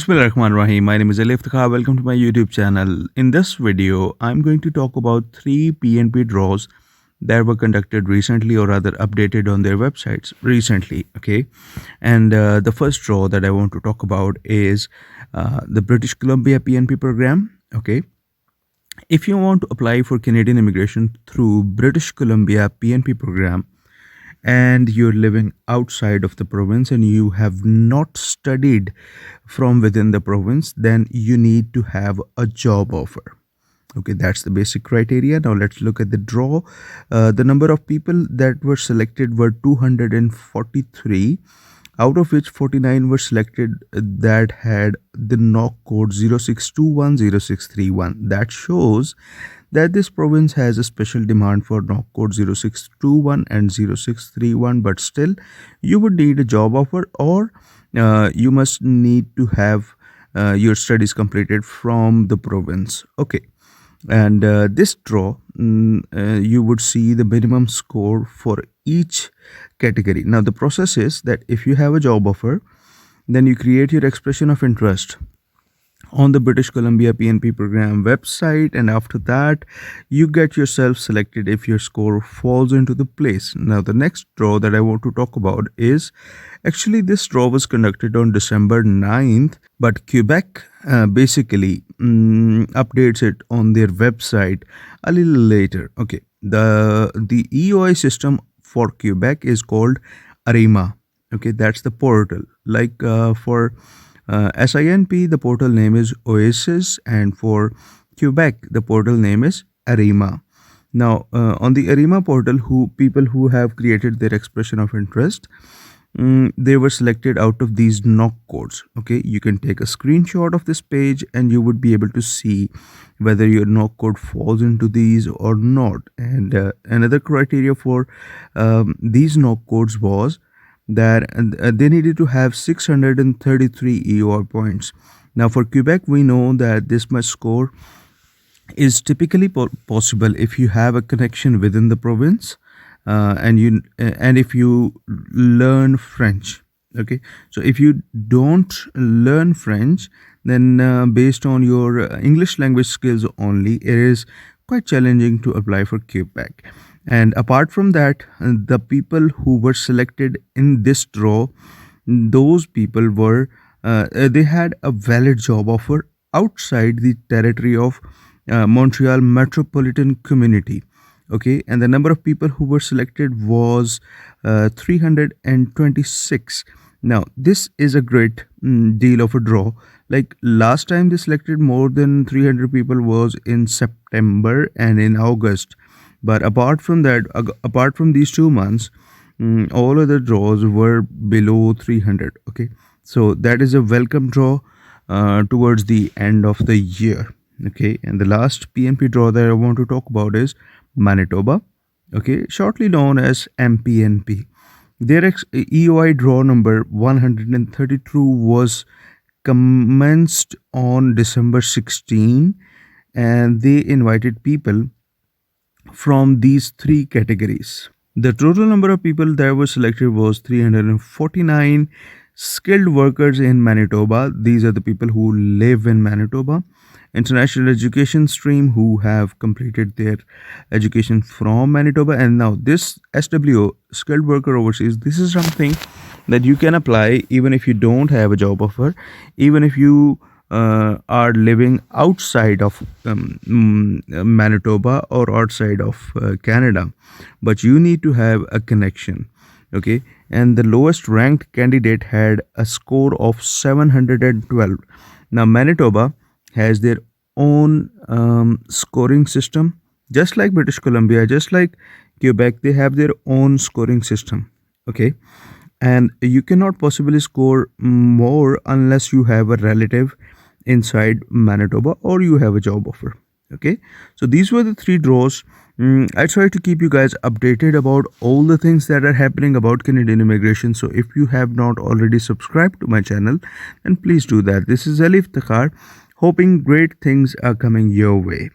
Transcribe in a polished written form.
Bismillahirrahmanirrahim. My name is Alif Takha. Welcome to my YouTube channel. In this video, I'm going to talk about 3 PNP draws that were conducted recently, or rather updated on their websites recently. Okay. And the first draw that I want to talk about is the British Columbia PNP program. Okay. If you want to apply for Canadian immigration through British Columbia PNP program, and you're living outside of the province and you have not studied from within the province, then you need to have a job offer. Okay, that's the basic criteria. Now let's look at the draw. The number of people that were selected were 243, out of which 49 were selected that had the NOC code 06210631. That shows that this province has a special demand for NOC code 0621 and 0631, but still you would need a job offer, or you must need to have your studies completed from the province. Okay. And this draw, you would see the minimum score for each category. Now the process is that if you have a job offer, then you create your expression of interest on the British Columbia PNP program website, and after that you get yourself selected if your score falls into the place. Now the next draw that I want to talk about is, actually this draw was conducted on December 9th, but Quebec basically updates it on their website a little later. Okay, the EOI system for Quebec is called Arima. Okay, that's the portal. Like for SINP, the portal name is Oasis, and for Quebec, the portal name is Arima. Now, on the Arima portal, people who have created their expression of interest, they were selected out of these NOC codes. Okay, you can take a screenshot of this page and you would be able to see whether your NOC code falls into these or not. And another criteria for these NOC codes was that they needed to have 633 EOR points. Now for Quebec, we know that this much score is typically possible if you have a connection within the province and if you learn French. Okay, so if you don't learn French, then based on your English language skills only, it is quite challenging to apply for Quebec. And apart from that, the people who were selected in this draw, those people were they had a valid job offer outside the territory of Montreal metropolitan community. Okay, and the number of people who were selected was 326. Now this is a great deal of a draw. Like last time they selected more than 300 people was in September and in August. But apart from that, apart from these 2 months, all other draws were below 300. Okay, so that is a welcome draw towards the end of the year. Okay, and the last PNP draw that I want to talk about is Manitoba. Okay, shortly known as MPNP. Their EOI draw number 132 was commenced on December 16, and they invited people from these 3 categories. The total number of people that were selected was 349 skilled workers in Manitoba. These are the people who live in Manitoba. International education stream who have completed their education from Manitoba. And now this SWO, skilled worker overseas, this is something that you can apply even if you don't have a job offer, even if you are living outside of Manitoba or outside of Canada, but you need to have a connection. Okay, and the lowest ranked candidate had a score of 712. Now Manitoba has their own scoring system, just like British Columbia, just like Quebec, they have their own scoring system. Okay, and you cannot possibly score more unless you have a relative inside Manitoba or you have a job offer. Okay, so these were the 3 draws. I try to keep you guys updated about all the things that are happening about Canadian immigration. So if you have not already subscribed to my channel, then please do that. This is Alif Takhar, hoping great things are coming your way.